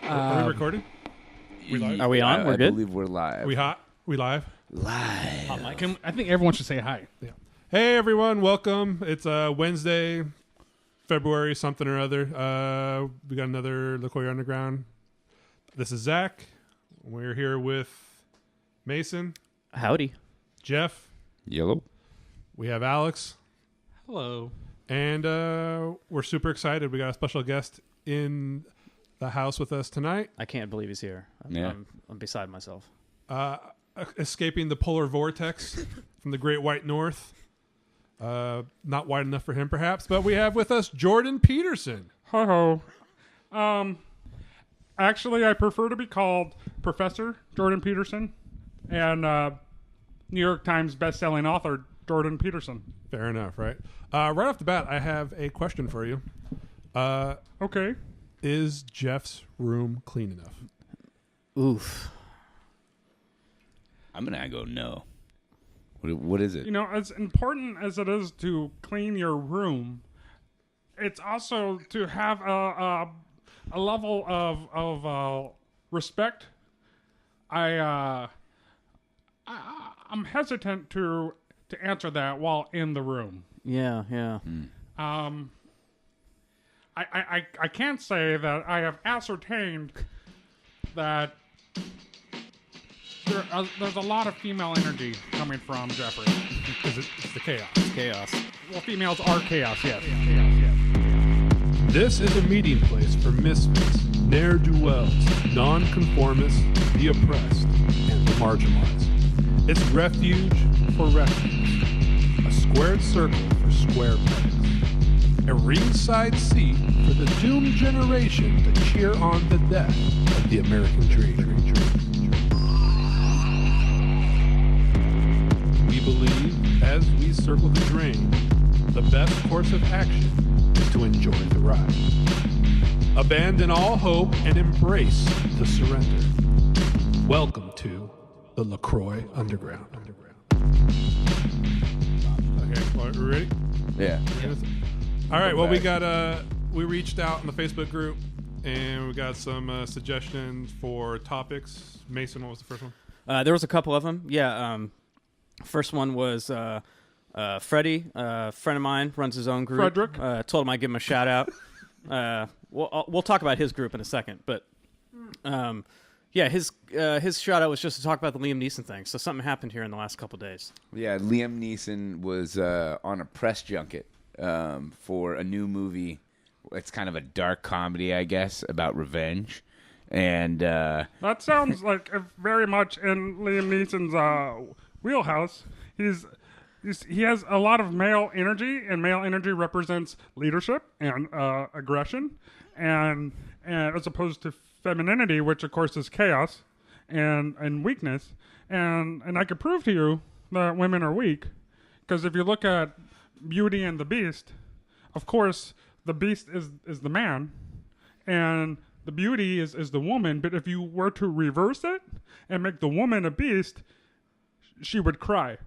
Are we recording? Are we on? We're good? I believe we're live. We hot? We live? Live. Hot mic. I think everyone should say hi. Yeah. Hey, everyone. Welcome. It's Wednesday, February something or other. We got another Croix Underground. This is Zach. We're here with Mason, Howdy. Jeff. Yellow. We have Alex. Hello. And we're super excited. We got a special guest in the house with us tonight. I can't believe he's here. I'm beside myself. Escaping the polar vortex from the Great White North. Not wide enough for him, perhaps, but we have with us Jordan Peterson. Ho ho. Actually, I prefer to be called Professor Jordan Peterson and New York Times best-selling author Jordan Peterson. Fair enough, right? Right off the bat, I have a question for you. Okay. Is Jeff's room clean enough? Oof. I'm going to go no. What is it? You know, as important as it is to clean your room, it's also to have a level of respect. I'm hesitant to answer that while in the room. Yeah. I can't say that I have ascertained that there's a lot of female energy coming from Jeffrey. Because it's the chaos. Chaos. Well, females are chaos, yes. This is a meeting place for misfits, ne'er-do-wells, nonconformists, the oppressed, and the marginalized. It's refuge for refuge, a squared circle for square pegs, a ringside seat for the doomed generation to cheer on the death of the American dream. We believe, as we circle the drain, the best course of action is to enjoy the ride. Abandon all hope and embrace the surrender. Welcome to the Croix Underground. Okay, well, we ready? Yeah. All right. Well, we reached out in the Facebook group, and we got some suggestions for topics. Mason, what was the first one? There was a couple of them. Yeah. First one was Freddie, a friend of mine, runs his own group. Frederick. Told him I'd give him a shout out. We'll talk about his group in a second, but yeah, his shout out was just to talk about the Liam Neeson thing. So something happened here in the last couple of days. Yeah, Liam Neeson was on a press junket for a new movie. It's kind of a dark comedy, I guess, about revenge. And That sounds like very much in Liam Neeson's wheelhouse. He has a lot of male energy, and male energy represents leadership and aggression, and as opposed to femininity, which of course is chaos and weakness. And I could prove to you that women are weak, because if you look at Beauty and the Beast, of course the Beast is the man, and the beauty is the woman. But if you were to reverse it and make the woman a beast, she would cry.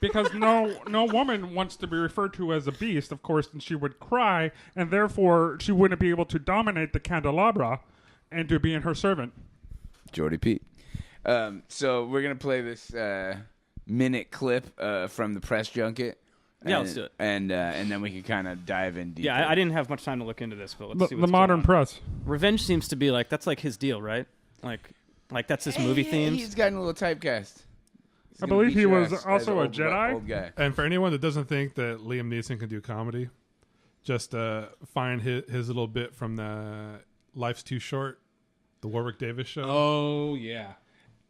Because no woman wants to be referred to as a beast, of course, and she would cry, and therefore she wouldn't be able to dominate the candelabra and to be in her servant. Jordy Pete. So we're going to play this minute clip from the press junket. Yeah, let's do it. And then we can kind of dive in deeper. Yeah, I didn't have much time to look into this, but let's see what's The modern going on. press. Revenge seems to be that's like his deal, right? Like that's his movie themes. He's gotten a little typecast. I believe he was also a Jedi. Old guy. And for anyone that doesn't think that Liam Neeson can do comedy, just find his little bit from the Life's Too Short, the Warwick Davis show. Oh yeah,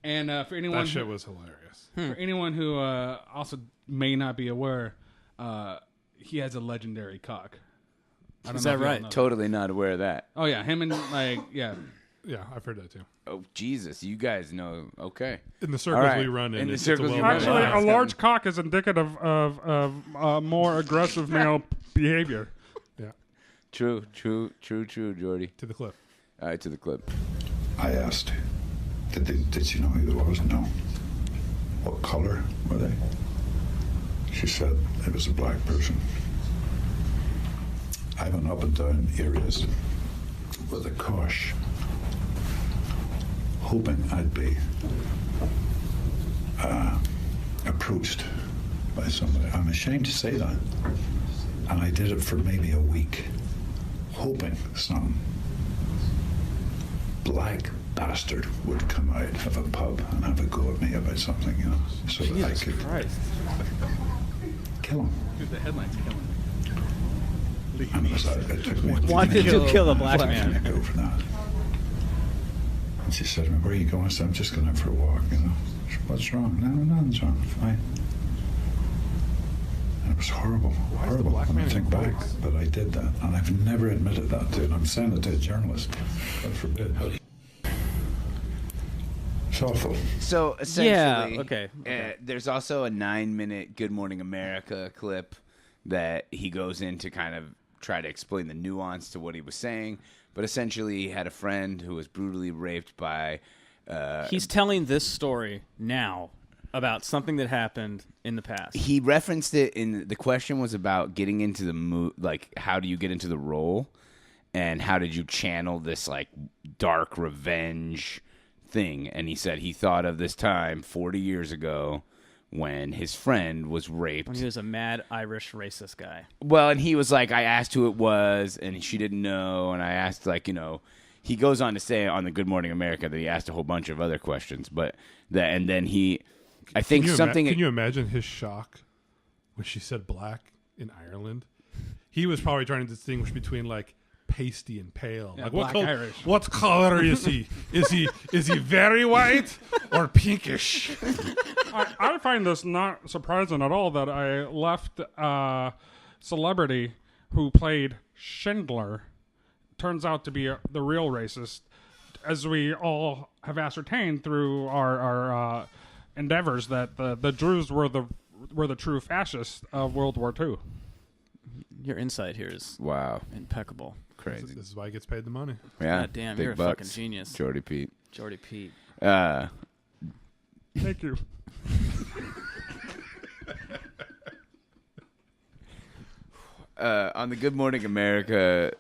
and for anyone that shit was hilarious. For anyone who also may not be aware, he has a legendary cock. I don't Is know that if y'all right? know Totally not aware of that. Oh yeah, him and yeah. Yeah, I've heard that too. Oh Jesus, you guys know. Okay. In the circles All right. we run in, In the it's circles a you well- run Actually, Wow. a large cock is indicative of more aggressive male behavior. Yeah, True, Jordy. to the clip. All right, to the clip. I asked, did she know who it was? No. What color were they? She said it was a black person. I went up and down areas with a kosh hoping I'd be approached by somebody. I'm ashamed to say that. And I did it for maybe a week, hoping some black bastard would come out of a pub and have a go at me about something, you know, so that I could kill him. Dude, the headline's killing me. And it took me Wanted to kill a black man. to go for that. And she said to me, "Where are you going?" I said, "I'm just going out for a walk, you know." She said, "What's wrong?" "No, nothing's wrong, fine." And it was horrible, horrible when I think back, but I did that. And I've never admitted that to, and I'm saying it to a journalist. God forbid. It's awful. So essentially, Yeah, okay. There's also a 9-minute Good Morning America clip that he goes in to kind of try to explain the nuance to what he was saying. But essentially, he had a friend who was brutally raped by. He's telling this story now about something that happened in the past. He referenced it in the question was about getting into the like how do you get into the role, and how did you channel this like dark revenge thing? And he said he thought of this time 40 years ago when his friend was raped. When he was a mad Irish racist guy. Well, and he was like, I asked who it was, and she didn't know, and I asked, like, you know, he goes on to say on the Good Morning America that he asked a whole bunch of other questions, but that, and then he, I think something. Can you imagine his shock when she said black in Ireland? He was probably trying to distinguish between like pasty and pale. Yeah, like black Irish. What color is he? Is he very white or pinkish? I find this not surprising at all that I left a celebrity who played Schindler turns out to be the real racist, as we all have ascertained through our endeavors that the Jews were the true fascists of World War II. Your insight here is Wow, impeccable. crazy. This is why he gets paid the money. Yeah, God damn, big you're a bucks. fucking genius. Jordy Pete. Jordy Pete. Thank you. On the Good Morning America,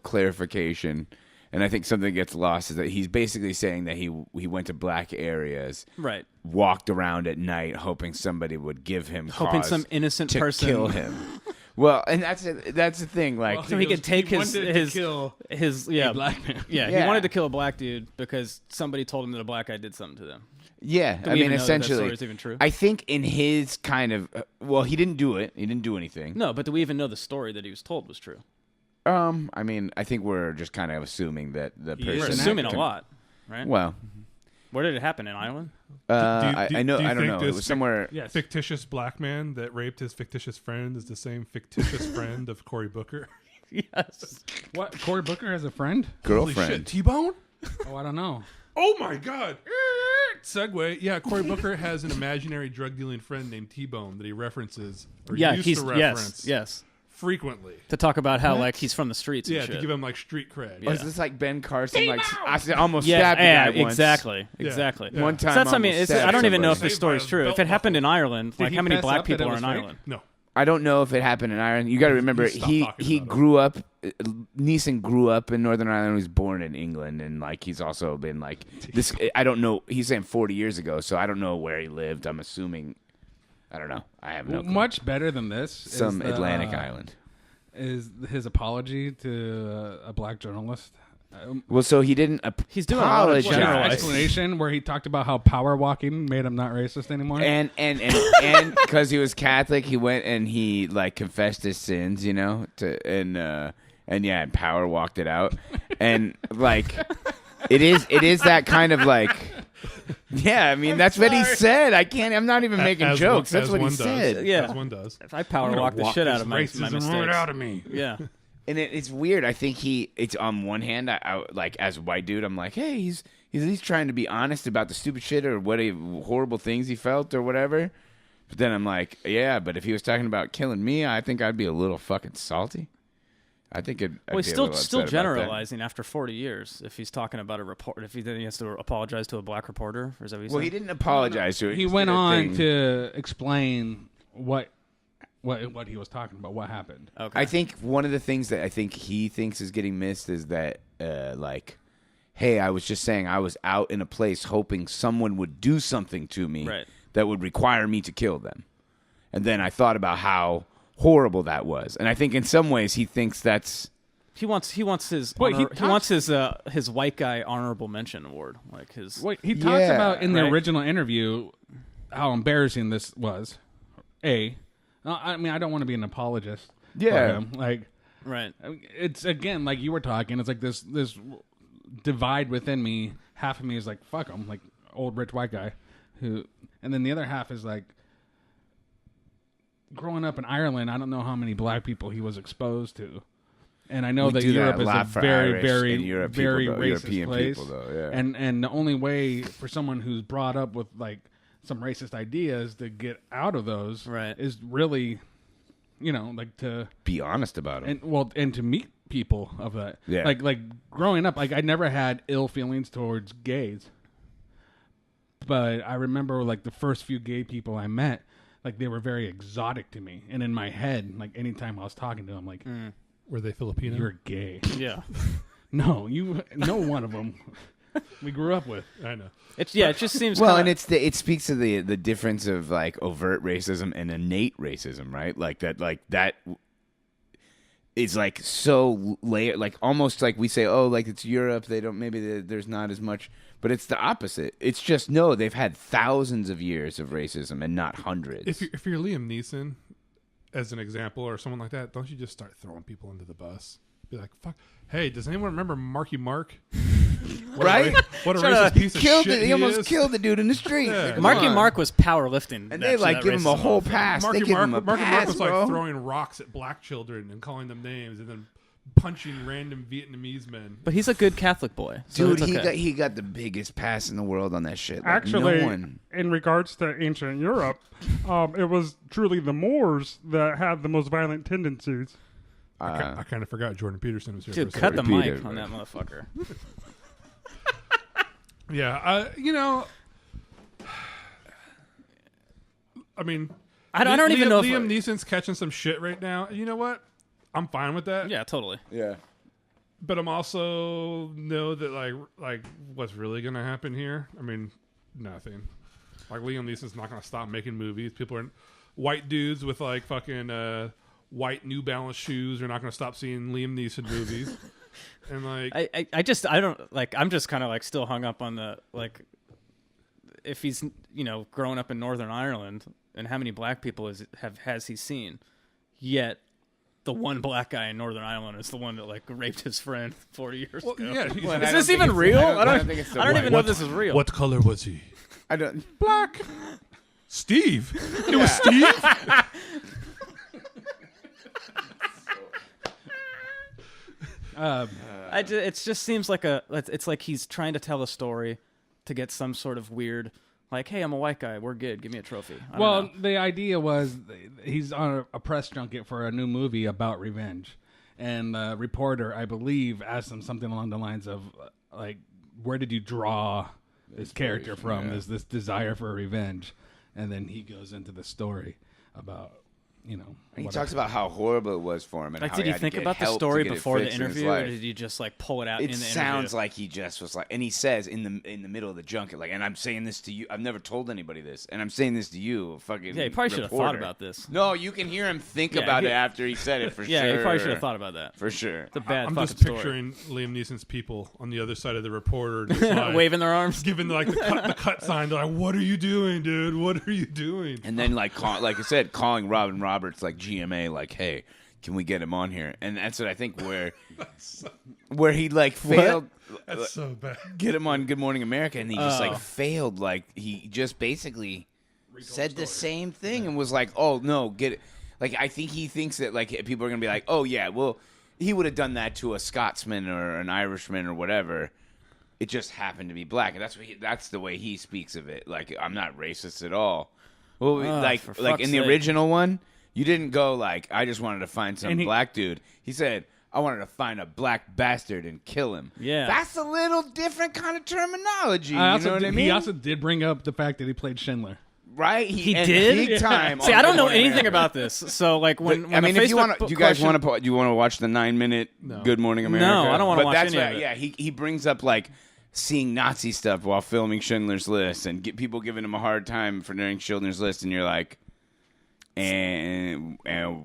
clarification, and I think something gets lost is that he's basically saying that he went to black areas, Right. walked around at night hoping somebody would give him Hoping cause some innocent to person kill him. Well, and that's the thing. Like, So he could take he his wanted to kill yeah, a black man. Yeah, Yeah. he wanted to kill a black dude because somebody told him that a black guy did something to them. yeah, Do I we mean, even know that essentially, story is even true? I think in his kind of, he didn't do it. He didn't do anything. No, but do we even know the story that he was told was true? I mean, I think we're just kind of assuming that the He is person. We're an assuming a actor. lot, right? Well, Where did it happen? In Ireland? I know. do you I don't think know. It this was somewhere. Yes. Fictitious black man that raped his fictitious friend is the same fictitious friend of Cory Booker. Yes. What? Cory Booker has a friend? Holy Girlfriend. shit, T-Bone? Oh, I don't know. Oh my god. Segue. Yeah, Cory Booker has an imaginary drug dealing friend named T-Bone that he references or Yeah, used he's to reference yes. frequently. To talk about how like he's from the streets. Yeah, and to shit. give him like street cred. Was this like Ben Carson? Like, I almost Yeah, stabbed the yeah, guy once. exactly. Yeah. One time, So that's, I mean, almost I stabbed don't even know if somebody. this story is Saved by a true. belt If it happened in buckle. Ireland, like he how many fess black up that people it are was in fake? Ireland? No. I don't know if it happened in Ireland. You got to remember, Stop he talking about it. grew up. Neeson grew up in Northern Ireland. He was born in England, and like he's also been like this. I don't know. He's saying 40 years ago, so I don't know where he lived. I'm assuming. I don't know. I have no clue. Much better than this. Some is the, Atlantic island. Is his apology to a black journalist. Well, so he didn't He's doing a lot of apologize. generalizing. Explanation where he talked about how power walking made him not racist anymore. And because he was Catholic, he went and he like confessed his sins, and Power walked it out, and like it is that kind of like, yeah, I mean that's what he said. I'm not even making As jokes. one- That's as what he one does. said. Yeah. As one does. If I power walk the shit out of my racism mistakes. right out of me. Yeah. And it's weird. I think it's on one hand, I like as a white dude, I'm like, hey, he's at least trying to be honest about the stupid shit or horrible things he felt or whatever. But then I'm like, yeah, but if he was talking about killing me, I think I'd be a little fucking salty. I think I'd Well, he's be a still little still upset about that. generalizing after 40 years. If he's talking about a report, if he has to apologize to a black reporter, or is that what he Well, said? he didn't apologize to it. He just went did a on thing. to explain what he was talking about, what happened. Okay. I think one of the things that I think he thinks is getting missed is that hey, I was just saying I was out in a place hoping someone would do something to me Right. that would require me to kill them. And then I thought about how horrible that was. And I think in some ways he thinks that's... He wants his Wait, he he wants his white guy honorable mention award, like his. Wait, he talks Yeah, about in the right? original interview how embarrassing this was. I mean, I don't want to be an apologist. Yeah. for him. Like, Right. it's again like you were talking. It's like this divide within me. Half of me is like, fuck him, like old rich white guy, and then the other half is like, growing up in Ireland, I don't know how many black people he was exposed to. And I know We that do that Europe a is lot a for very, Irish very, and Europe very people, though, racist European place. people, though, yeah. And the only way for someone who's brought up with like some racist ideas to get out of those Right. is really, like to Be honest about it. and to meet people of that. Yeah. Like growing up, like I never had ill feelings towards gays. But I remember like the first few gay people I met, like they were very exotic to me. And in my head, like anytime I was talking to them, like Were they Filipino? you're gay. Yeah. No, no one of them we grew up with. I know. It just seems. Well, kinda, and it speaks to the difference of like overt racism and innate racism, right? Like that is like so layered, like almost like we say, oh, like it's Europe, they don't there's not as much, but it's the opposite. It's just no, they've had thousands of years of racism and not hundreds. If you're Liam Neeson, as an example, or someone like that, don't you just start throwing people under the bus? Be like, fuck. Hey, does anyone remember Marky Mark? Right? What a Shut racist up. piece of Killed shit it. He almost is. killed the dude in the street. Yeah. Like, come Marky on. Mark was powerlifting, And they like give him a whole pass. Marky They give Mark, him a Marky pass, Mark was like bro. throwing rocks at black children and calling them names, and then punching random Vietnamese men. But he's a good Catholic boy, so Dude, it's okay. he got the biggest pass in the world on that shit. Like, Actually, no one. in regards to ancient Europe, it was truly the Moors that had the most violent tendencies. I kind of forgot Jordan Peterson was here. Dude, for a cut the second. Repeat mic it, on right. that motherfucker. Yeah, I mean, I don't even know if Liam Neeson's catching some shit right now. You know what? I'm fine with that. Yeah, totally. Yeah. But I'm also know that like what's really gonna happen here? I mean, nothing. Like Liam Neeson's not gonna stop making movies. People are white dudes with like fucking white New Balance shoes are not gonna stop seeing Liam Neeson movies. And like I don't like. I'm just kind of like still hung up on the like. If he's growing up in Northern Ireland, and how many black people has he seen? Yet, the one black guy in Northern Ireland is the one that like raped his friend 40 years ago. yeah, he's- Well, Is I this don't even think real? it's- I don't think it's the even white- know if this is real. what color was he? I don't. Black. Steve. It was Steve. It just seems like it's like he's trying to tell a story to get some sort of weird, like, hey, I'm a white guy, we're good, give me a trophy. I don't Well, know. the idea was he's on a press junket for a new movie about revenge, and the reporter, I believe, asked him something along the lines of, like, where did you draw this character from? yeah. This desire for revenge, and then he goes into the story about, He what talks about how horrible it was for him. And Like, how did he you had to think get about the help to story get it before the fixed in his interview, or life. did you just like pull it out It in the sounds interview? like he just was like, and he says in the middle of the junket, like, and I'm saying this to you. I've never told anybody this, and I'm saying this to you, a fucking Yeah, he probably should have thought reporter. about this. No, you can hear him think Yeah, about he- it after he said it for Yeah, sure. he probably should have thought about that. for sure. It's a bad I'm fucking just story. picturing Liam Neeson's people on the other side of the reporter, just like, Waving their arms. giving like the cut sign. They're like, "What are you doing, dude? What are you doing?" And then like I said, calling Robin Roberts like GMA, like, hey, can we get him on here? And that's what I think where he like failed. That's so bad. Get him on Good Morning America, and he just like failed. Like he just basically said the same thing and was like, "Oh no, get it." Like I think he thinks that like people are gonna be like, "Oh yeah, well he would have done that to a Scotsman or an Irishman or whatever." It just happened to be black, and that's the way he speaks of it. Like I'm not racist at all. Well, for like fuck's in the sake. original one, you didn't go like, "I just wanted to find some And he- black dude." He said, "I wanted to find a black bastard and kill him." Yeah. That's a little different kind of terminology. You I also know what I did- mean? He also did bring up the fact that he played Schindler. Right? He and did? big time. See, on I don't Good know Morning anything America. about this. So, like, when I mean, the if you Facebook want to, do you guys question- want to? Do you want to watch the 9-minute Good Morning America? No, I don't wanna But watch that's any of right. it. Yeah, he brings up like seeing Nazi stuff while filming Schindler's List and get people giving him a hard time for doing Schindler's List, and you're like, and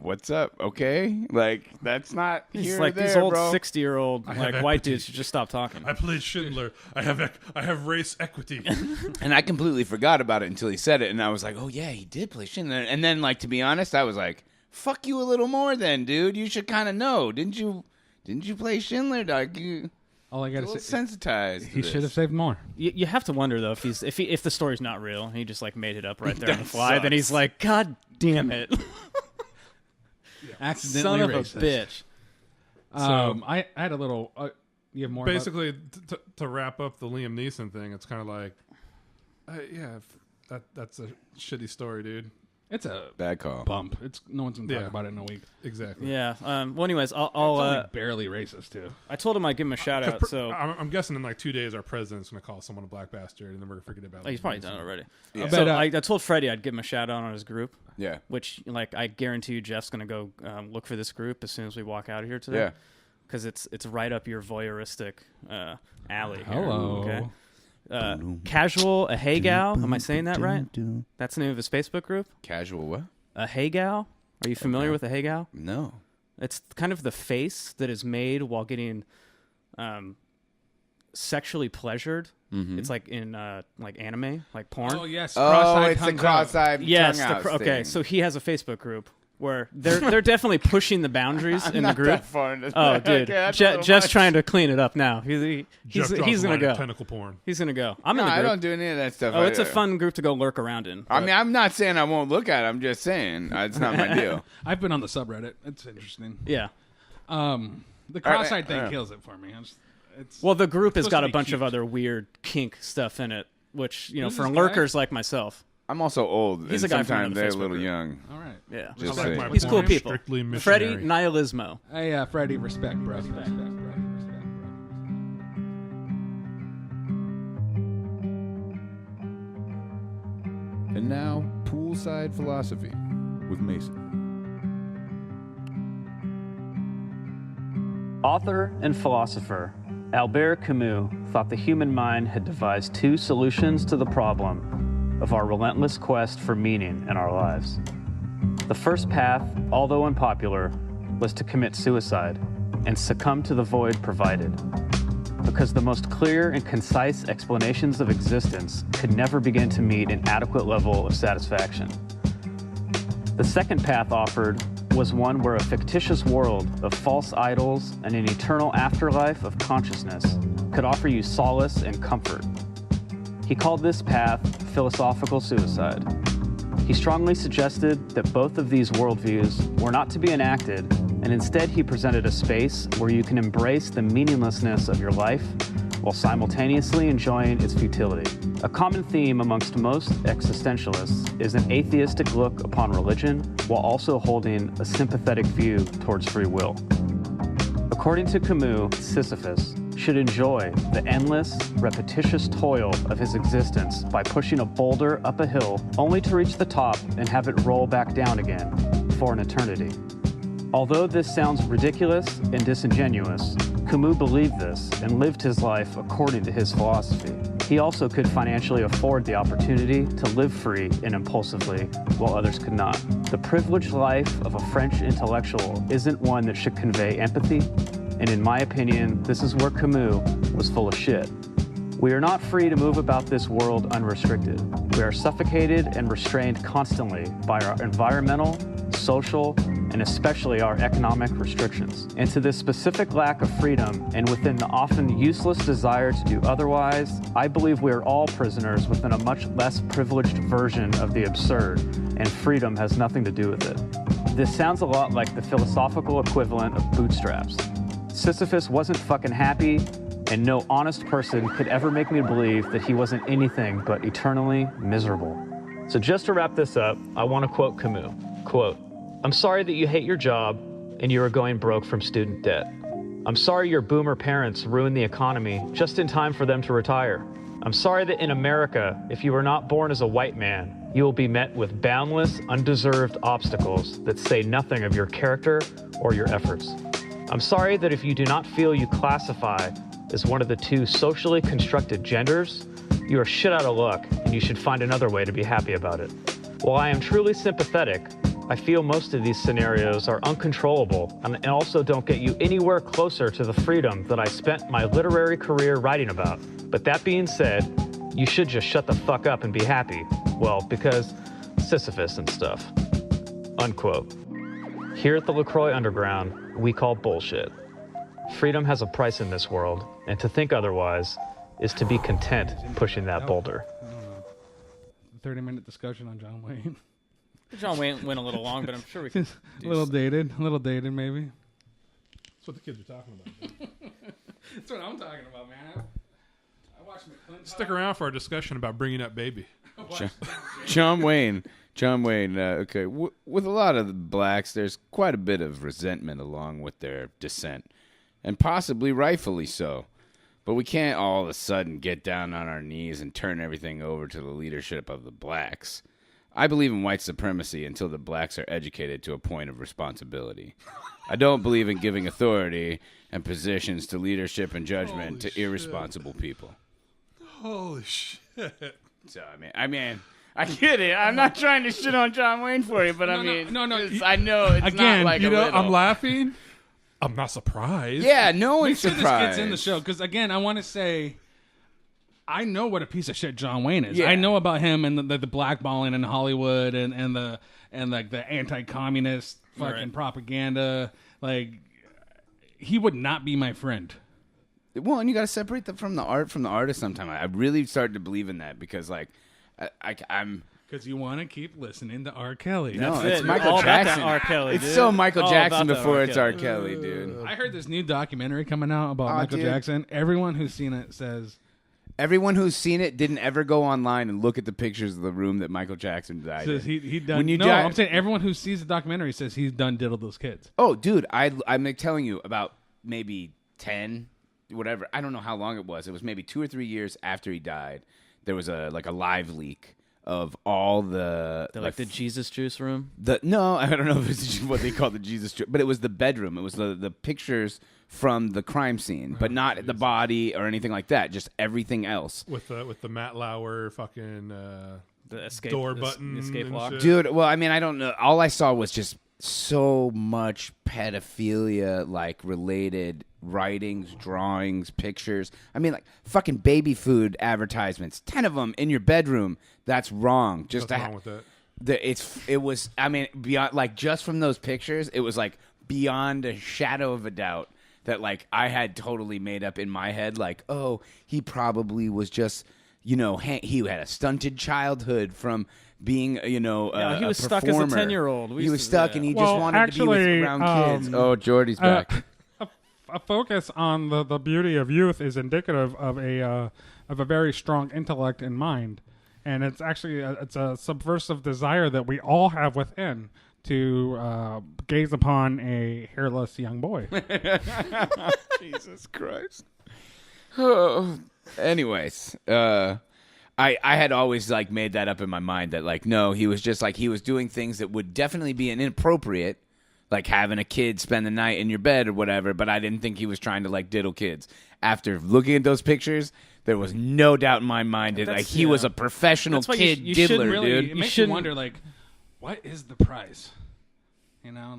what's up? Okay, like that's not He's here like or there, these old bro. 60-year-old have like white equity. dudes should just stop talking. I played Schindler. I have race equity. And I completely forgot about it until he said it, and I was like, oh yeah, he did play Schindler. And then, like, to be honest, I was like, fuck you a little more then, dude. You should kind of know. Didn't you play Schindler, dog? You All I a gotta little say, sensitized. he should have saved more. You have to wonder though if the story's not real, he just like made it up right there on the That fly. Then he's sucks. like, God damn it, Accidentally son of racist. a bitch. I had a little. You have more. Basically, to wrap up the Liam Neeson thing, it's kind of like, that's a shitty story, dude. It's a Bad call. bump. It's no one's gonna talk Yeah. about it in a week. Exactly. Yeah. Well, anyways, It's I'll only barely racist too. I told him I'd give him a shout out. So I'm guessing in like 2 days, our president's going to call someone a black bastard, and then we're going to forget about it. oh, he's probably done it already. Yeah. So But, I told Freddie I'd give him a shout out on his group. Yeah. Which, like, I guarantee you, Jeff's gonna go look for this group as soon as we walk out of here today. Yeah. Because it's right up your voyeuristic alley. Here, Hello. Okay. Casual a hey gal. Am I saying that right? That's the name of his Facebook group. Casual what? A hey gal. Are you familiar with a hey gal? No. It's kind of the face that is made while getting sexually pleasured. Mm-hmm. It's like in like anime, like porn. Oh yes. Oh, cross-eyed it's the tongues out. cross-eyed Yes. tongue out Okay. thing. So he has a Facebook group where they're definitely pushing the boundaries in the Not group. that far into Oh, that. dude, Okay, that's a little Jeff's much. trying to clean it up now. He's Jeff draws he's the gonna line at go. tentacle porn. He's gonna go. I'm No, in the I group. don't do any of that stuff. Oh, it's a either. fun group to go lurk around in. I but- mean, I'm not saying I won't look at it. I'm just saying it's not my deal. I've been on the subreddit. It's interesting. yeah. The cross-eyed thing yeah. kills it for me. It's Well, the group has supposed got to a be bunch of cute. other weird kink stuff in it, which Who's for this guy? lurkers like myself. I'm also old. He's and a guy from sometimes another they're a Facebook little group. young. all right. Yeah. Just I like saying. my He's cool porn people. Strictly Freddie missionary. Nihilismo. Hey, Freddie, respect, bro. Respect, bro. And now, poolside philosophy with Mason. Author and philosopher Albert Camus thought the human mind had devised two solutions to the problem of our relentless quest for meaning in our lives. The first path, although unpopular, was to commit suicide and succumb to the void provided, because the most clear and concise explanations of existence could never begin to meet an adequate level of satisfaction. The second path offered was one where a fictitious world of false idols and an eternal afterlife of consciousness could offer you solace and comfort. He called this path philosophical suicide. He strongly suggested that both of these worldviews were not to be enacted, and instead he presented a space where you can embrace the meaninglessness of your life while simultaneously enjoying its futility. A common theme amongst most existentialists is an atheistic look upon religion while also holding a sympathetic view towards free will. According to Camus, Sisyphus should enjoy the endless, repetitious toil of his existence by pushing a boulder up a hill only to reach the top and have it roll back down again for an eternity. Although this sounds ridiculous and disingenuous, Camus believed this and lived his life according to his philosophy. He also could financially afford the opportunity to live free and impulsively while others could not. The privileged life of a French intellectual isn't one that should convey empathy, and in my opinion, this is where Camus was full of shit. We are not free to move about this world unrestricted. We are suffocated and restrained constantly by our environmental, social, and especially our economic restrictions. And to this specific lack of freedom, and within the often useless desire to do otherwise, I believe we are all prisoners within a much less privileged version of the absurd, and freedom has nothing to do with it. This sounds a lot like the philosophical equivalent of bootstraps. Sisyphus wasn't fucking happy, and no honest person could ever make me believe that he wasn't anything but eternally miserable. So just to wrap this up, I want to quote Camus. Quote, "I'm sorry that you hate your job and you are going broke from student debt. I'm sorry your boomer parents ruined the economy just in time for them to retire. I'm sorry that in America, if you are not born as a white man, you will be met with boundless, undeserved obstacles that say nothing of your character or your efforts. I'm sorry that if you do not feel you classify is one of the two socially constructed genders, you are shit out of luck and you should find another way to be happy about it. While I am truly sympathetic, I feel most of these scenarios are uncontrollable and also don't get you anywhere closer to the freedom that I spent my literary career writing about. But that being said, you should just shut the fuck up and be happy. Well, because Sisyphus and stuff. Unquote. Here at the LaCroix Underground, we call bullshit. Freedom has a price in this world, and to think otherwise is to be content pushing that boulder. 30-minute discussion on John Wayne. John Wayne went a little long, but I'm sure we can. A little dated maybe. That's what the kids are talking about. That's what I'm talking about, man. I watched McClintock. Stick around for our discussion about bringing up baby. John Wayne. Okay, with a lot of the blacks, there's quite a bit of resentment along with their descent, and possibly rightfully so. But we can't all of a sudden get down on our knees and turn everything over to the leadership of the blacks. I believe in white supremacy until the blacks are educated to a point of responsibility. I don't believe in giving authority and positions to leadership and judgment to irresponsible people. Holy shit. So, I mean, I get it. I'm not trying to shit on John Wayne for you, but No, I know it's again, not like you a know, little. I'm laughing. I'm not surprised. Yeah, no Make one's sure surprised. this gets in the show, because again, I want to say, I know what a piece of shit John Wayne is. Yeah. I know about him and the blackballing in Hollywood and the anti-communist fucking propaganda. Like, he would not be my friend. Well, and you got to separate that from the art from the artist. Sometimes I really started to believe in that because, like, I'm. Because you want to keep listening to R. Kelly. No, That's it's it. Michael All about that Jackson. R. Kelly, It's dude. so Michael All Jackson about that before R. it's Kelly. R. Kelly, dude. I heard this new documentary coming out about Michael dude. Jackson. Everyone who's seen it says, Everyone who's seen it didn't ever go online and look at the pictures of the room that Michael Jackson died in. he done. When you no, die- I'm saying everyone who sees the documentary says he's done diddled those kids. Oh, dude, I'm like telling you about maybe 10, whatever. I don't know how long it was. It was maybe 2 or 3 years after he died. There was a live leak of all the The Jesus juice room. No, I don't know if it's what they call the Jesus Strip, but it was the bedroom. It was the pictures from the crime scene, but not the body or anything like that. Just everything else. With the Matt Lauer fucking The escape door the button, escape and lock. shit. Dude, well, I mean, I don't know. All I saw was just so much pedophilia, like, related writings, drawings, pictures. I mean, like, fucking baby food advertisements. 10 of them in your bedroom. That's wrong. Just What's to wrong with that? It was, I mean, beyond, like, just from those pictures, it was, like, beyond a shadow of a doubt that, like, I had totally made up in my head, like, oh, he probably was just, you know, he had a stunted childhood from being, you know, Yeah, he was a stuck as a performer. 10-year-old. We He used was to- stuck, yeah. and he Well, just wanted to be actually, around kids. Oh, Jordy's back. A focus on the beauty of youth is indicative of a very strong intellect and mind, and it's actually it's a subversive desire that we all have within to gaze upon a hairless young boy. Jesus Christ. Oh. Anyways, I had always, like, made that up in my mind that, like, no, he was just, like, he was doing things that would definitely be inappropriate, like having a kid spend the night in your bed or whatever, but I didn't think he was trying to, like, diddle kids. After looking at those pictures, there was no doubt in my mind that, like, he was a professional That's why kid you shouldn't diddler, really- dude. It You makes you shouldn't- wonder, like, what is the price? You know,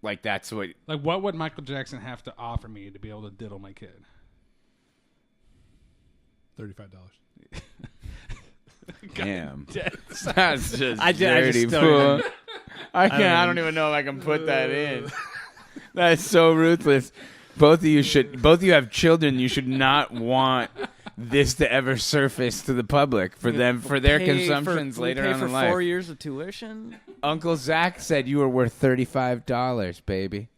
Like, that's what... like what would Michael Jackson have to offer me to be able to diddle my kid? $35. Damn. That's just I dirty, just don't fool. even- I don't even know if I can put that in. That's so ruthless. Both of you have children. You should not want this to ever surface to the public for their consumptions later on for in life. 4 years of tuition. Uncle Zach said you were worth $35, baby.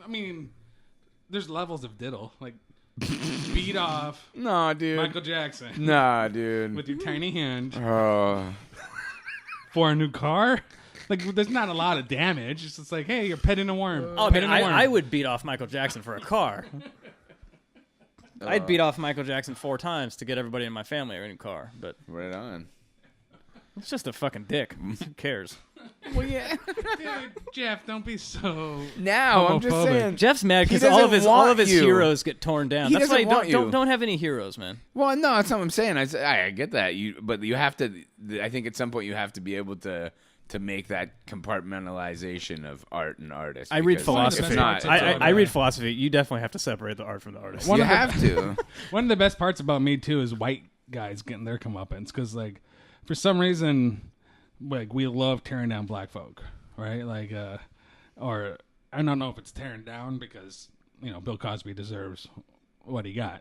I mean, there's levels of diddle. Like, beat off Nah, dude. Michael Jackson Nah, dude. with your tiny hand Oh. for a new car. Like, there's not a lot of damage. It's just like, hey, you're petting a worm. Oh, petting man, a worm. I would beat off Michael Jackson for a car. I'd beat off Michael Jackson 4 times to get everybody in my family a new car. But Right on. It's just a fucking dick. Who cares? Well, yeah. Dude, Jeff, don't be so. Now I'm just homophobic. saying. Jeff's mad because He all doesn't of his want you. heroes get torn down. He That's why doesn't you want you. don't have any heroes, man. Well, no, that's not what I'm saying. I get that. But you have to. I think at some point you have to be able to make that compartmentalization of art and artist. I read because philosophy. If not, I read philosophy. You definitely have to separate the art from the artist. you have to. One of the best parts about me too is white guys getting their comeuppance because, like, for some reason, like we love tearing down black folk, right? Like, or I don't know if it's tearing down because Bill Cosby deserves what he got,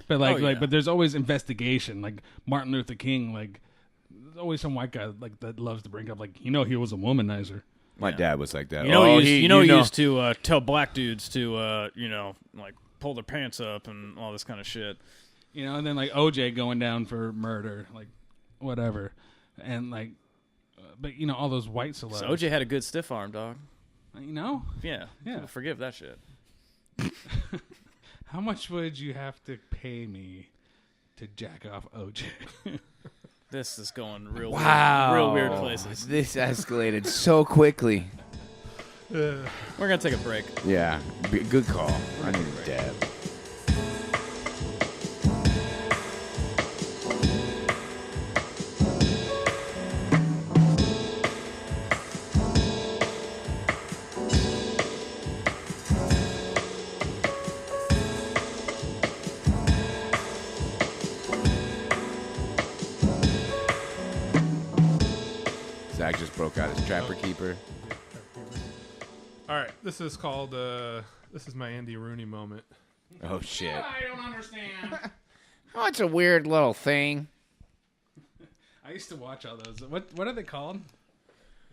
but but there's always investigation. Like Martin Luther King, like there's always some white guy like that loves to bring up like he was a womanizer. My dad was like that. He used to tell black dudes to like pull their pants up and all this kind of shit. And then like OJ going down for murder, like whatever, and like, but all those white celebs. So OJ had a good stiff arm, dog. Yeah. People forgive that shit. How much would you have to pay me to jack off OJ? This is going real weird places. This escalated so quickly. We're gonna take a break. Yeah, good call. I need a dab. Zach just broke out his Trapper Keeper. All right, this is called. This is my Andy Rooney moment. Oh shit! I don't understand. Oh, it's a weird little thing. I used to watch all those. What are they called?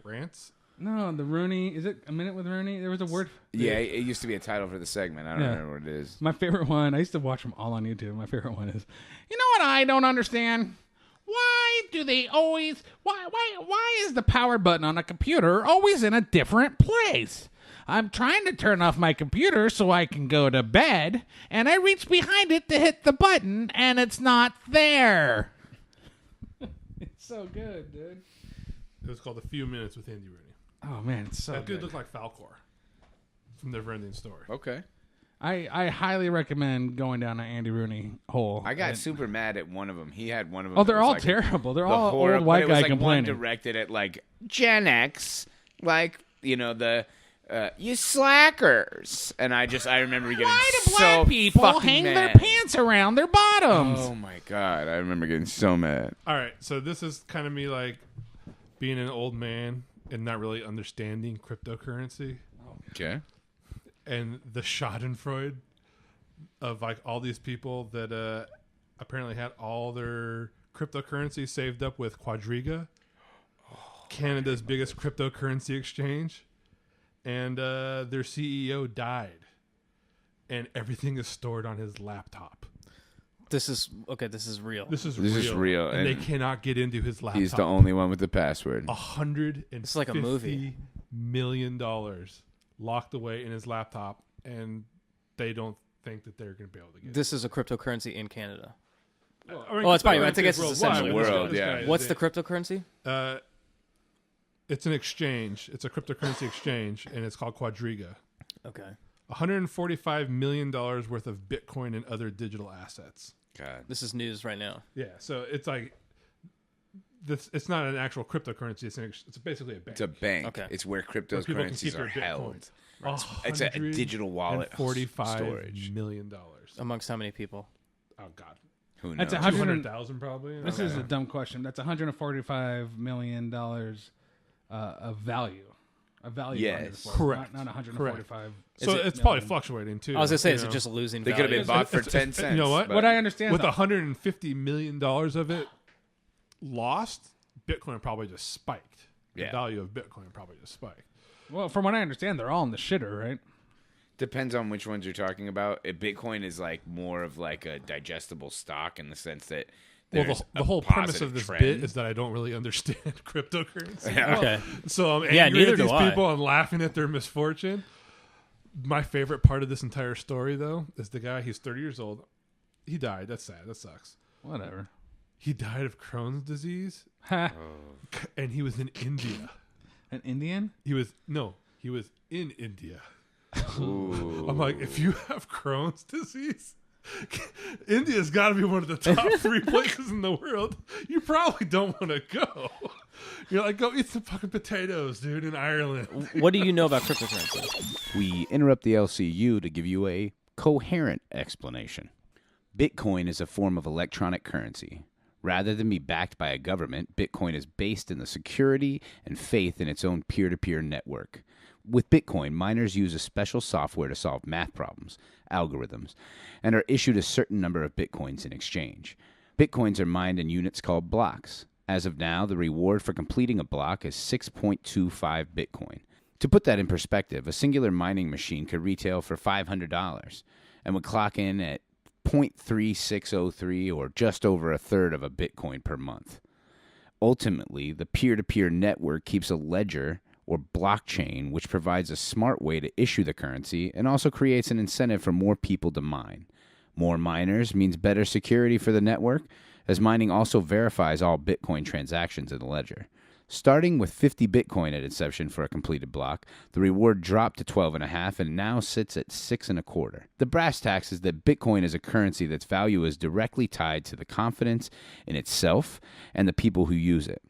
Rants. No, the Rooney. Is it A Minute with Rooney? There was a word. Yeah, it used to be a title for the segment. I don't remember what it is. My favorite one. I used to watch them all on YouTube. My favorite one is. You know what I don't understand? Why do they always? Why is the power button on a computer always in a different place? I'm trying to turn off my computer so I can go to bed, and I reach behind it to hit the button, and it's not there. It's so good, dude. It was called A Few Minutes with Andy Rooney. Oh man, it's so That good. dude looked like Falcor from Neverending Story. Okay. I highly recommend going down an Andy Rooney hole. I got And- super mad at one of them. He had one of them. Oh, they're that was all like terrible. They're the all horror- old but white it was guy like complaining. One directed at like Gen X, like the you slackers, and I remember getting Why do so black people fucking hang mad. their pants around their bottoms? Oh my god, I remember getting so mad. All right, so this is kind of me like being an old man and not really understanding cryptocurrency Okay. and the Schadenfreude of like all these people that apparently had all their cryptocurrency saved up with Quadriga, Canada's biggest cryptocurrency exchange, and their CEO died, and everything is stored on his laptop. This is real. This is real, and they and cannot get into his laptop. He's the only one with the password. It's like a movie. $150 million locked away in his laptop, and they don't think that they're going to be able to get it. This is a cryptocurrency in Canada. Well, it's probably- I think it's essentially world, yeah. What's the cryptocurrency? It's an exchange. It's a cryptocurrency exchange, and it's called Quadriga. Okay. $145 million worth of Bitcoin and other digital assets. God. This is news right now. Yeah, so it's like this. It's not an actual cryptocurrency. It's basically a bank. It's a bank. Okay. It's where Where people can keep cryptocurrencies their are Bitcoin. held. It's a digital wallet $45 storage. million. Amongst how many people? Oh God, Who knows? That's 100. 200,000 probably. This is a dumb question. That's $145 million of value. A value. Yes. under the floor. Correct. Not 145. So it's probably fluctuating too. I was gonna say, you is it know? just losing They could have value? been bought for 10 cents. You know what? but- What I understand with though, $150 million of it lost, Bitcoin probably just spiked. The Yeah. value of Bitcoin probably just spiked. well, from what I understand, they're all in the shitter, right? Depends on which ones you're talking about. Bitcoin is like more of like a digestible stock in the sense that Well, there's the a whole premise positive of this trend. bit is that I don't really understand cryptocurrency. Yeah. Okay. So I'm angry Yeah, neither at these do I. people and laughing at their misfortune. My favorite part of this entire story, though, is the guy. He's 30 years old. He died. That's sad. That sucks. Whatever. He died of Crohn's disease, and he was in India. An Indian? He was in India. I'm like, if you have Crohn's disease, India's got to be one of the top 3 places in the world. You probably don't want to go. You're like, go eat some fucking potatoes, dude, in Ireland. What do you know about cryptocurrency? We interrupt the LCU to give you a coherent explanation. Bitcoin is a form of electronic currency. Rather than be backed by a government, Bitcoin is based in the security and faith in its own peer-to-peer network. With Bitcoin, miners use a special software to solve math problems, algorithms, and are issued a certain number of Bitcoins in exchange. Bitcoins are mined in units called blocks. As of now, the reward for completing a block is 6.25 Bitcoin. To put that in perspective, a singular mining machine could retail for $500 and would clock in at 0.3603 or just over a third of a Bitcoin per month. Ultimately, the peer-to-peer network keeps a ledger or blockchain, which provides a smart way to issue the currency and also creates an incentive for more people to mine. More miners means better security for the network, as mining also verifies all Bitcoin transactions in the ledger. Starting with 50 Bitcoin at inception for a completed block, the reward dropped to 12.5 and now sits at 6.25. The brass tacks is that Bitcoin is a currency that's value is directly tied to the confidence in itself and the people who use it.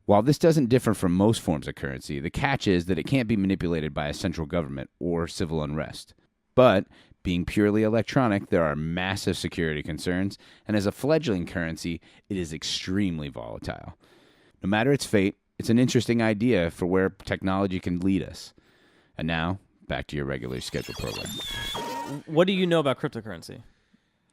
While this doesn't differ from most forms of currency, the catch is that it can't be manipulated by a central government or civil unrest. But, being purely electronic, there are massive security concerns, and as a fledgling currency, it is extremely volatile. No matter its fate, it's an interesting idea for where technology can lead us. And now, back to your regularly scheduled program. What do you know about cryptocurrency?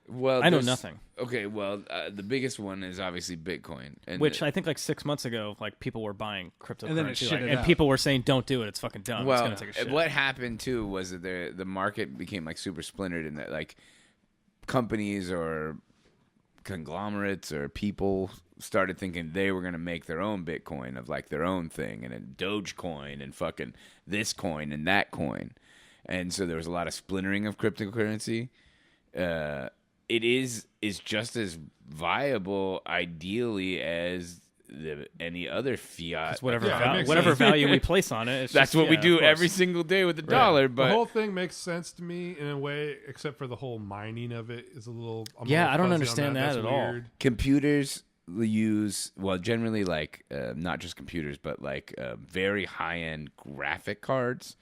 Well, I know nothing. Okay, well, the biggest one is obviously Bitcoin, and Which I think like 6 months ago, like people were buying cryptocurrency, And then it shitted and out. people were saying, "Don't do it. It's fucking dumb. well, it's gonna take a shit." what happened too was that the market became like super splintered, in that like companies or conglomerates or people started thinking they were going to make their own Bitcoin of like their own thing, and a Dogecoin and fucking this coin and that coin, and so there was a lot of splintering of cryptocurrency. It is just as viable ideally as any other fiat. It's whatever Yeah, it makes whatever sense. value we place on it. It's That's just, what we yeah, do of course. every single day with the dollar. But the whole thing makes sense to me in a way, except for the whole mining of it is a little. I'm a Yeah, little I don't fuzzy on understand that That's at all. weird. computers use, well, generally like not just computers, but like very high-end graphic cards.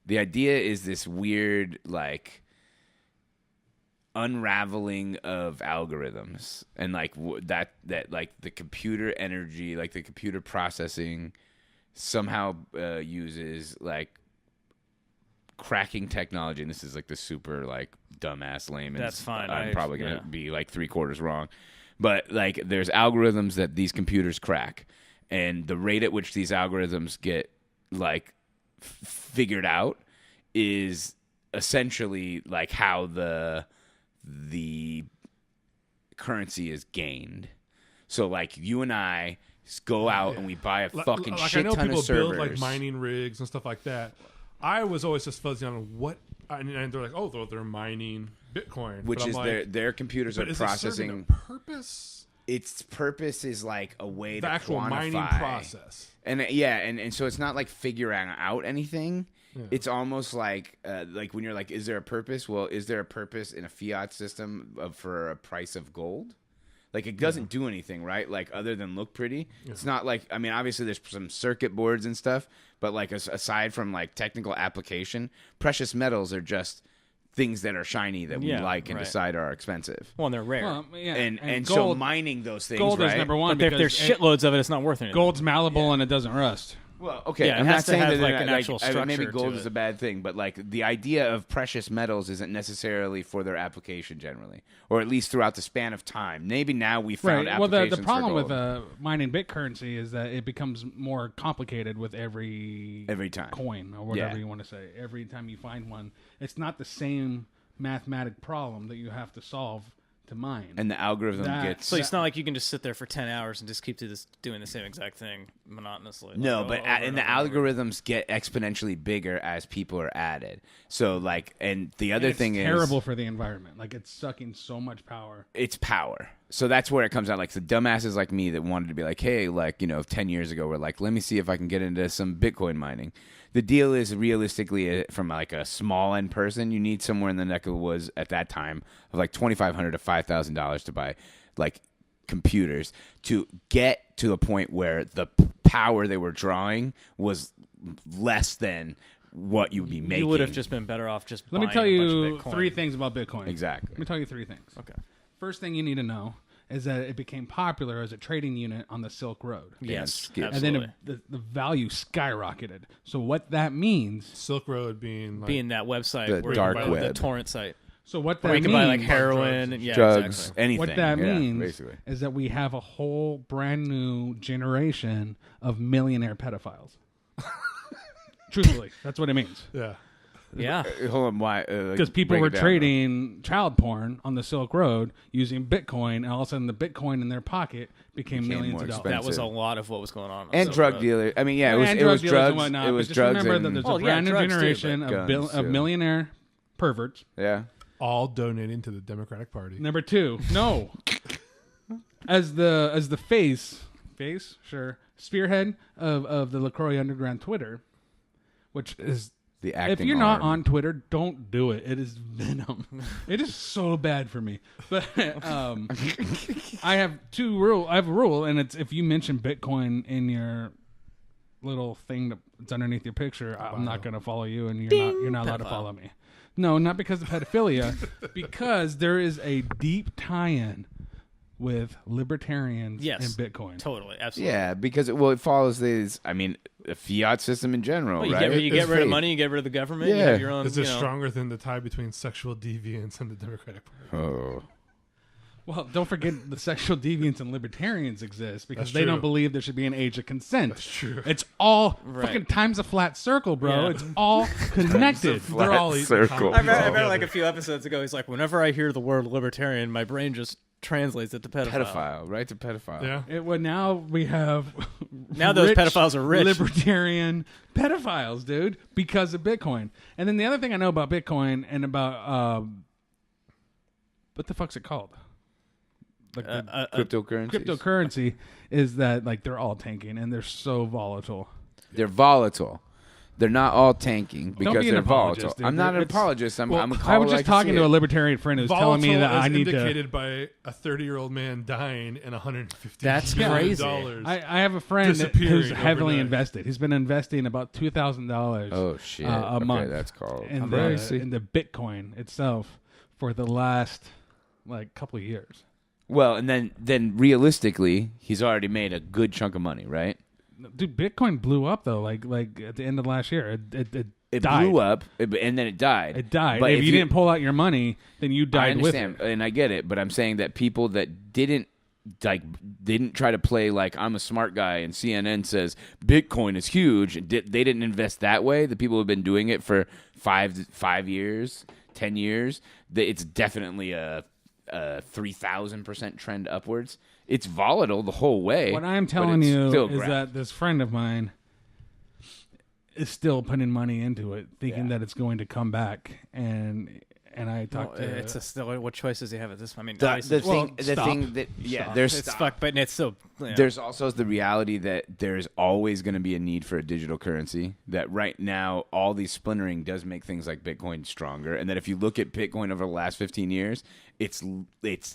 The idea is this weird like unraveling of algorithms, and like that like the computer energy, like the computer processing somehow uses like cracking technology, and this is like the super like dumbass layman. That's fine. I'm probably gonna yeah. be like 3/4 wrong, but like there's algorithms that these computers crack, and the rate at which these algorithms get like figured out is essentially like how the currency is gained. So like you and I go out and we buy a fucking like shit I know ton people of servers. build like mining rigs and stuff like that. I was always just fuzzy on what, and they're like, oh, they're mining Bitcoin, which but I'm is like, their computers but are is it serving processing. a purpose? Its purpose is like a way The to actual quantify. mining process. And and so it's not like figuring out anything. It's almost like when you're like, is there a purpose? Well, is there a purpose in a fiat system for a price of gold? Like it doesn't do anything, right? Like other than look pretty. It's not like, I mean, obviously there's some circuit boards and stuff, but like aside from like technical application, precious metals are just things that are shiny that we Yeah, like and right. decide are expensive. Well, and they're rare. Well, yeah, And so gold, mining those things, gold right? is number one. but if because there's shitloads of it, it's not worth anything. gold's malleable and it doesn't rust. Well, okay, Yeah, it I'm has not to saying have, that like, they're an not- actual I mean, maybe structure gold to is it. a bad thing, but like the idea of precious metals isn't necessarily for their application generally, or at least throughout the span of time. Maybe now we found Right. Well, applications the problem for with gold. mining bit currency is that it becomes more complicated with every time. coin or whatever Yeah. you want to say. Every time you find one, it's not the same mathematic problem that you have to solve to mine. And the algorithm That- gets So it's not like you can just sit there for 10 hours and just keep doing the same exact thing monotonously. no, Like, but over and the over and over. algorithms get exponentially bigger as people are added. So like, and the other it's thing is terrible for the environment. Like it's sucking so much power. it's power. So that's where it comes out. Like the dumbasses like me that wanted to be like, hey, like, 10 years ago, we're like, let me see if I can get into some Bitcoin mining. The deal is realistically from like a small end person, you need somewhere in the neck of the woods at that time of like $2,500 to $5,000 to buy like computers to get to a point where the power they were drawing was less than what you would be making. You would have just been better off just Let me buying tell a bunch you of Bitcoin. 3 things about Bitcoin. Exactly. Let me tell you 3 things. Okay. First thing you need to know is that it became popular as a trading unit on the Silk Road. Yes, skip. absolutely. And then the value skyrocketed. So what that means, Silk Road being like, being that website, The where dark you can buy web. the torrent site, so what where that you can means, buy like heroin and drugs, exactly. anything. what that Yeah, means basically. is that we have a whole brand new generation of millionaire pedophiles. Truthfully, that's what it means. yeah. Yeah. Hold on, why? Because people break were it down. trading child porn on the Silk Road using Bitcoin, and all of a sudden the Bitcoin in their pocket became Became millions more of dollars. expensive. That was a lot of what was going on. And Silk drug Road. dealer. I mean, yeah, it was and it was drug dealers drugs. and whatnot. It but was just drugs remember and that there's Well, a yeah, brand new drugs too, generation but of, guns, of too. millionaire perverts. yeah. All donating to the Democratic Party. Number 2, no, as the face, spearhead of the LaCroix Underground Twitter, which is. The acting. If you're not arm. on Twitter, don't do it. It is venom. It is so bad for me. But I have I have a rule, and it's if you mention Bitcoin in your little thing that's underneath your picture, I'm not going to follow you, and you're not allowed to follow me. No, not because of pedophilia, because there is a deep tie-in with libertarians Yes. and Bitcoin. Totally, absolutely. Yeah, because it follows the fiat system in general, Well, you right? get It's rid of faith. money, you get rid of the government. You Yeah. have your own. Is it you know, stronger than the tie between sexual deviance and the Democratic Party? Oh. Well, don't forget the sexual deviants and libertarians exist because That's they don't true. believe there should be an age of consent. That's true. It's all Right. fucking time's a flat circle, bro. Yeah. It's all connected. They're all eating circle. I read together. like a few episodes ago. He's like, whenever I hear the word libertarian, my brain just translates it to pedophile. Pedophile, right to pedophile. Yeah. Well, now we have Now those rich pedophiles are rich. libertarian pedophiles, dude, because of Bitcoin. And then the other thing I know about Bitcoin and about what the fuck's it called? Like the cryptocurrency is that like they're all tanking and they're so volatile. They're volatile. They're not all tanking because be an they're apologist, volatile. dude. I'm not an It's- apologist. I'm a I was caller just like talking see to a it. libertarian friend who's telling me that Volatile I as need to. indicated by a 30-year-old man dying and $150 That's million crazy. dollars. I have a friend who's Disappearing heavily overnight. invested. He's been investing about $2,000 Oh shit! a Okay, month that's called. in Very in the Bitcoin itself for the last like couple of years. Well, and then realistically, he's already made a good chunk of money, right? Dude, Bitcoin blew up though. Like at the end of last year, It died. blew up, and then it died. It died. But If you didn't pull out your money, then you I died with understand, it. and I get it, but I'm saying that people that didn't try to play like I'm a smart guy, and CNN says Bitcoin is huge, and they didn't invest that way. The people who've been doing it for 5 years, 10 years, it's definitely a 3,000% trend upwards. It's volatile the whole way. What I'm but telling it's you still is crap. that this friend of mine is still putting money into it, thinking that it's going to come back. And I talked to It's a still. What choice does he have at this point? I mean, the obviously, thing that there's it's fucked, but it's still. Yeah. There's also the reality that there's always going to be a need for a digital currency. That right now, all these splintering does make things like Bitcoin stronger. And that if you look at Bitcoin over the last 15 years, it's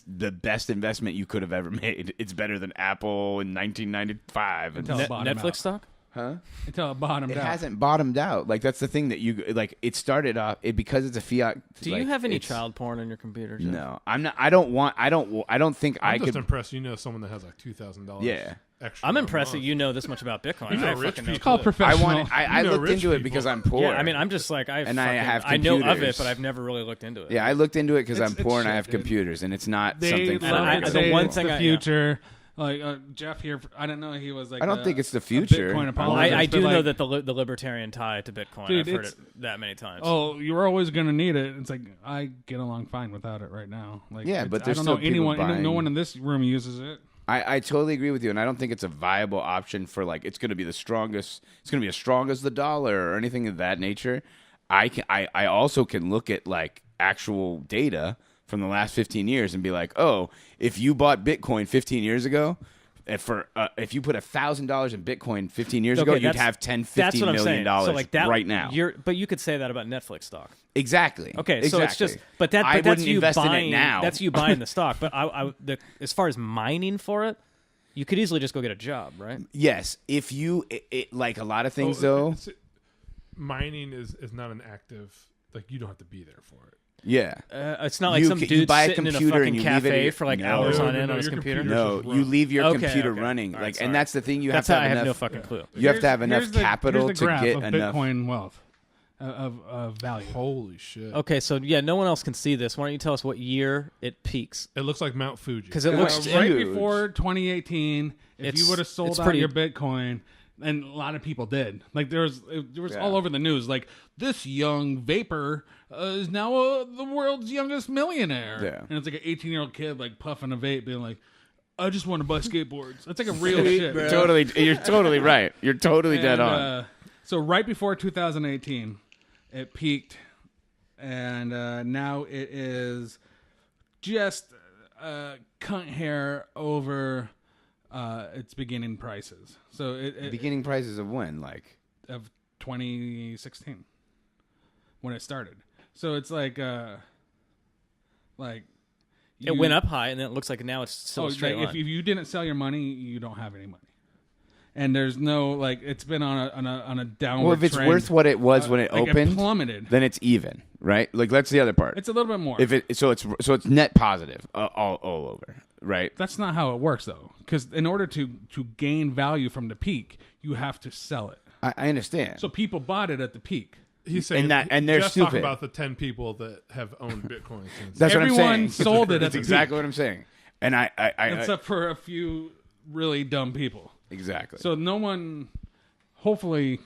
the best investment you could have ever made. It's better than Apple in 1995. Until it bottomed Netflix out. stock. Huh? Until it bottomed It out. hasn't bottomed out. Like that's the thing that you like. It started off because it's a fiat. Do like, you have any it's- child porn on your computer? Jeff? No, I'm not. I don't think I'm I just could. impressed. You know someone that has like $2,000. Yeah. Extra. I'm a impressed that month. you know this much about Bitcoin. You know I rich fucking know. It's called people. professional. I You know looked rich into it people. because I'm poor. Yeah, I mean, I'm just like I have I know of it, computers. but I've never really looked into it. Yeah, I looked into it because I'm It's poor and I shit, have dude. computers, and it's not They something for I- regular the people. one it's thing the I- future. Like Jeff here, I don't know. He was like. I don't a- think it's the a future. Bitcoin Well, apologist, I but, do know like, that the libertarian tie to Bitcoin. Dude, I've heard it's- it that many times. Oh, you're always going to need it. It's like I get along fine without it right now. Like, Yeah, it's- but I there's don't still know people anyone. buying- No one in this room uses it. I totally agree with you, and I don't think it's a viable option for like it's going to be the strongest. It's going to be as strong as the dollar or anything of that nature. I also can look at like actual data from the last 15 years and be like, oh, if you bought Bitcoin 15 years ago, if you put $1,000 in Bitcoin 15 years ago, you'd have $10-15 million so like that, right now. But you could say that about Netflix stock. Exactly. Okay, exactly. so it's just, but I that's wouldn't you invest buying in it now. That's you buying the stock. But as far as mining for it, you could easily just go get a job, right? Yes, if you like a lot of things mining is not an active. Like you don't have to be there for it. Yeah, it's not like You some you dude buy a sitting in a computer and fucking you leave it cafe at- for like No. hours No, on no, end no, on his your computer. computer's no, just you run. leave your Okay, computer okay. running, All right, like, sorry. and that's the thing. You That's have how to I have have enough. no fucking clue. You have to have enough Here's the capital to graph get of enough. Bitcoin wealth of value. Holy shit! Okay, so yeah, no one else can see this. Why don't you tell us what year it peaks? It looks like Mount Fuji. Because it looks huge. Right before 202018, if It's- you would have it's sold out pretty- your Bitcoin, and a lot of people did. Like there was all over the news. Like this young vapor is now the world's youngest millionaire. Yeah. And it's like an 18-year-old kid like puffing a vape, being like, "I just want to buy skateboards." That's like a real shit. Totally, you're totally right. You're totally dead And, on. So right before 2018, it peaked, and now it is just cunt hair over its beginning prices. So it Beginning prices of when, like, of 2016 when it started. So it's like it went up high, and then it looks like now it's still a straight line. if you didn't sell your money, you don't have any money. And there's no it's been on a downward well, if it's trend. worth what it was when it Like, opened, it plummeted. then it's even, right? Like that's the other part. It's a little bit more. If it so it's net positive all over, right? That's not how it works, though, because in order to gain value from the peak, you have to sell it. I understand. So people bought it at the peak. He's saying and they're just stupid. talking about the 10 people that have owned Bitcoin since. That's what I'm Everyone saying. sold it at That's the exactly peak. what I'm saying. And I Except for a few really dumb people. exactly. So no one, hopefully,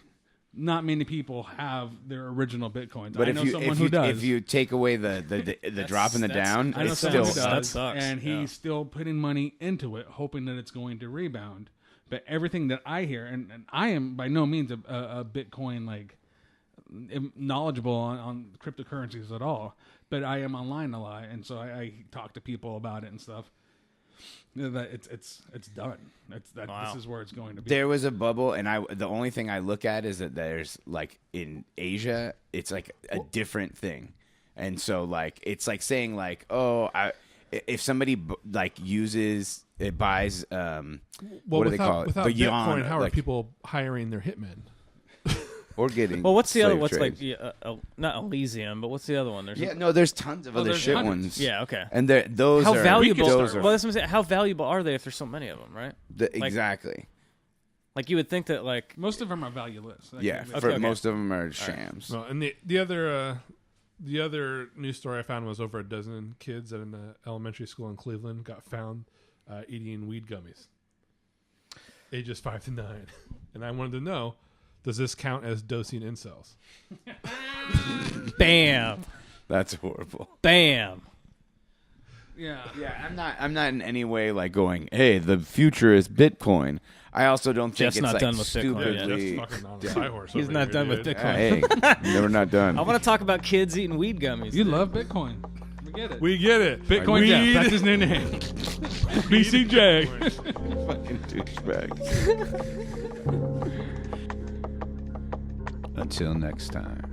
not many people have their original Bitcoins. but I know someone who does. if you take away the drop and the down, I know it's someone still who does, That sucks. and he's Yeah. still putting money into it, hoping that it's going to rebound. But everything that I hear, and I am by no means a Bitcoin knowledgeable on cryptocurrencies at all, but I am online a lot, and so I talk to people about it and stuff. That it's done. Wow. This is where it's going to be. There was a bubble, and the only thing I look at is that there's like in Asia, it's like a different thing, and so like it's like saying like, oh, if somebody uses it buys what do they call it? Without The Bitcoin, yuan, how like, are people hiring their hitmen? or getting? Well, what's the other? slave What's trades. like not Elysium, but what's the other one? There's Yeah, no, there's tons of other there's shit hundreds. ones. Yeah, okay. And those How are valuable? Those are Well, that's what I'm saying. How valuable are they if there's so many of them, right? exactly. Like you would think that like Most of them are valueless. Like, Yeah, they- for most of them are shams. Well, and the other news story I found was over a dozen kids at an elementary school in Cleveland got found eating weed gummies, ages 5 to 9, and I wanted to know, does this count as dosing incels? bam, That's horrible. bam. Yeah. Yeah, I'm not in any way like going, hey, the future is Bitcoin. I also don't think Jeff's it's not like done with Bitcoin yet. stupidly. Jeff's fucking on a side-horse He's over not here, done with dude. Bitcoin. Hey, never not done. I want to talk about kids eating weed gummies. You dude. love Bitcoin. We get it. We get it. Bitcoin Weed. Jeff. That's his new name. BCJ. Fucking douchebag. Until next time.